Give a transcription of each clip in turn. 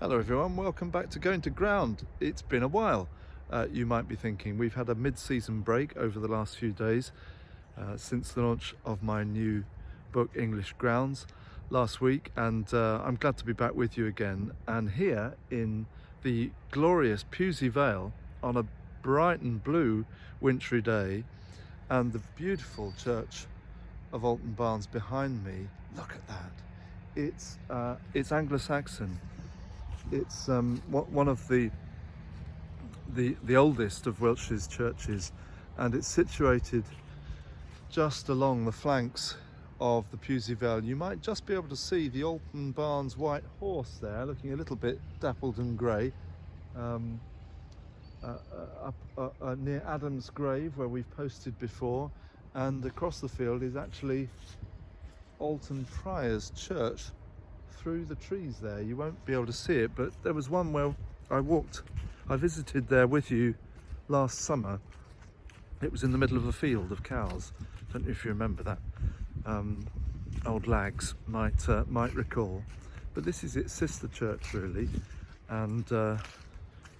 Hello everyone, welcome back to Going to Ground. It's been a while. You might be thinking we've had a mid-season break over the last few days since the launch of my new book English Grounds last week, and I'm glad to be back with you again and here in the glorious Pewsey Vale on a bright and blue wintry day, and the beautiful church of Alton Barns behind me. Look at that. It's Anglo-Saxon. It's one of the oldest of Wiltshire's churches, and it's situated just along the flanks of the Pewsey Vale. You might just be able to see the Alton Barns white horse there, looking a little bit dappled and grey, up near Adam's grave, where we've posted before, and across the field is actually Alton Prior's church. Through the trees there, you won't be able to see it, but there was one where I visited there with you last summer. It was in the middle of a field of cows. Don't know if you remember that. Old lags might recall, but this is its sister church really, and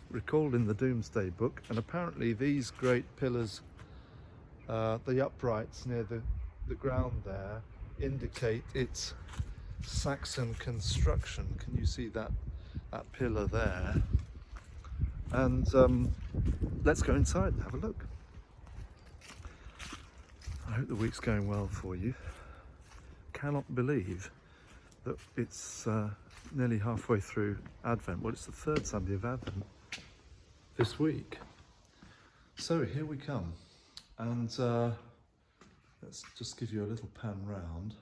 recalled in the Domesday Book. And apparently these great pillars, the uprights near the ground there, indicate its Saxon construction. Can you see that pillar there? And let's go inside and have a look. I hope the week's going well for you. Cannot believe that it's nearly halfway through Advent. Well, it's the third Sunday of Advent this week. So here we come, and let's just give you a little pan round.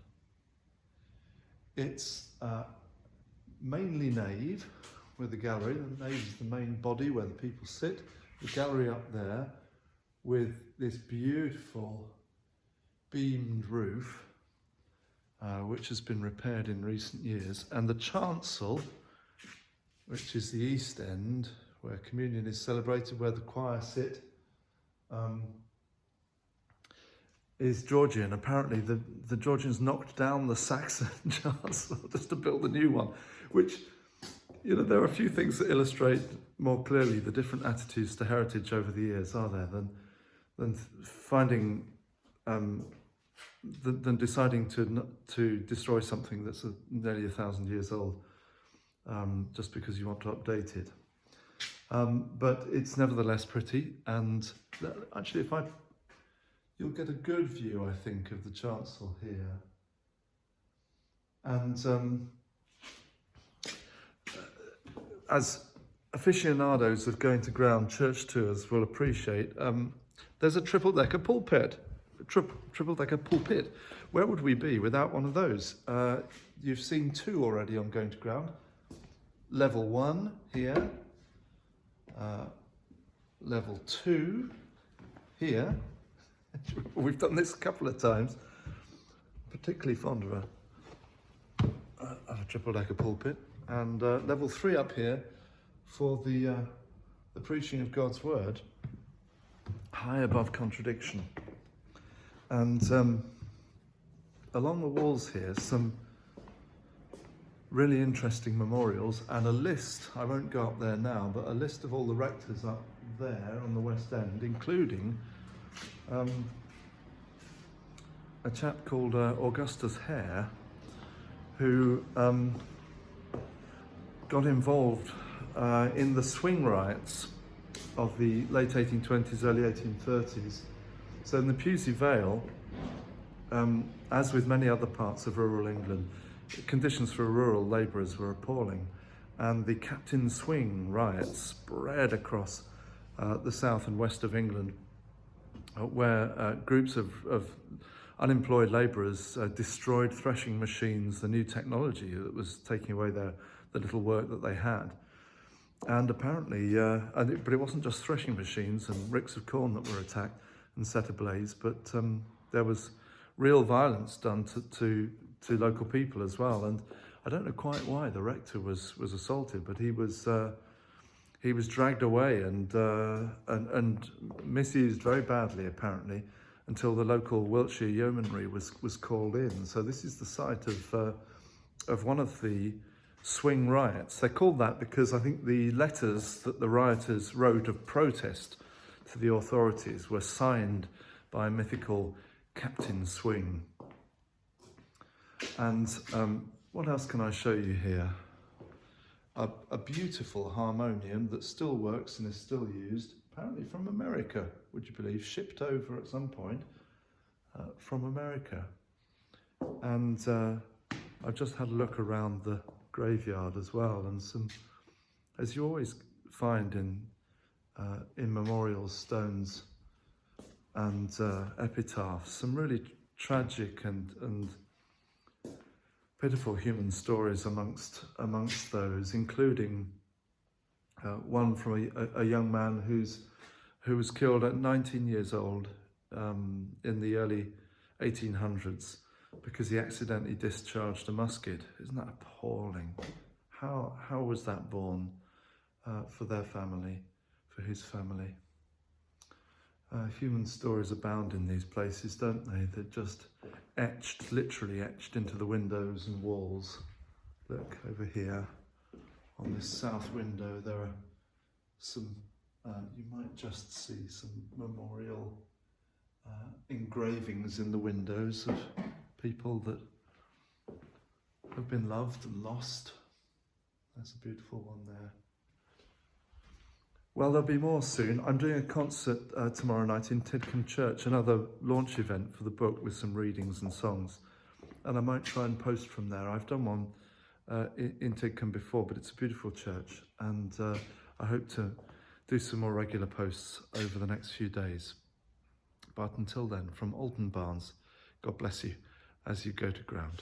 It's mainly nave with the gallery. The nave is the main body where the people sit. The gallery up there with this beautiful beamed roof, which has been repaired in recent years. And the chancel, which is the east end, where communion is celebrated, where the choir sit, is Georgian. Apparently the Georgians knocked down the Saxon chancel just to build a new one, which, you know, there are a few things that illustrate more clearly the different attitudes to heritage over the years, are there, than finding, than deciding to destroy something that's nearly 1,000 years old, just because you want to update it. But it's nevertheless pretty, and actually you'll get a good view, I think, of the chancel here. And as aficionados of Going to Ground church tours will appreciate, there's a triple-decker pulpit. Triple-decker pulpit. Where would we be without one of those? You've seen two already on Going to Ground. Level 1 here. Level 2 here. We've done this a couple of times. Particularly fond of a triple-decker pulpit, and level 3 up here for the preaching of God's word, high above contradiction. And along the walls here, some really interesting memorials and a list. I won't go up there now, but a list of all the rectors up there on the west end, including a chap called Augustus Hare, who got involved in the swing riots of the late 1820s, early 1830s. So in the Pewsey Vale, as with many other parts of rural England, conditions for rural labourers were appalling, and the Captain Swing riots spread across the south and west of England, where groups of unemployed labourers destroyed threshing machines, the new technology that was taking away the little work that they had. And apparently, but it wasn't just threshing machines and ricks of corn that were attacked and set ablaze, but there was real violence done to local people as well. And I don't know quite why the rector was assaulted, but he was dragged away and misused very badly, apparently, until the local Wiltshire Yeomanry was called in. So this is the site of one of the swing riots. They're called that because I think the letters that the rioters wrote of protest to the authorities were signed by a mythical Captain Swing. And what else can I show you here? A beautiful harmonium that still works and is still used, apparently from America, would you believe, shipped over at some point from America. And I've just had a look around the graveyard as well, and some, as you always find in memorial stones and epitaphs, some really tragic and pitiful human stories amongst those, including one from a young man who was killed at 19 years old in the early 1800s because he accidentally discharged a musket. Isn't that appalling? How was that born for their family, for his family? Human stories abound in these places, don't they? They're just etched, literally etched into the windows and walls. Look over here on this south window, there are some, you might just see some memorial engravings in the windows of people that have been loved and lost. There's a beautiful one there. Well, there'll be more soon. I'm doing a concert tomorrow night in Tidcombe Church, another launch event for the book with some readings and songs. And I might try and post from there. I've done one in Tidcombe before, but it's a beautiful church. And I hope to do some more regular posts over the next few days. But until then, from Alton Barnes, God bless you as you go to ground.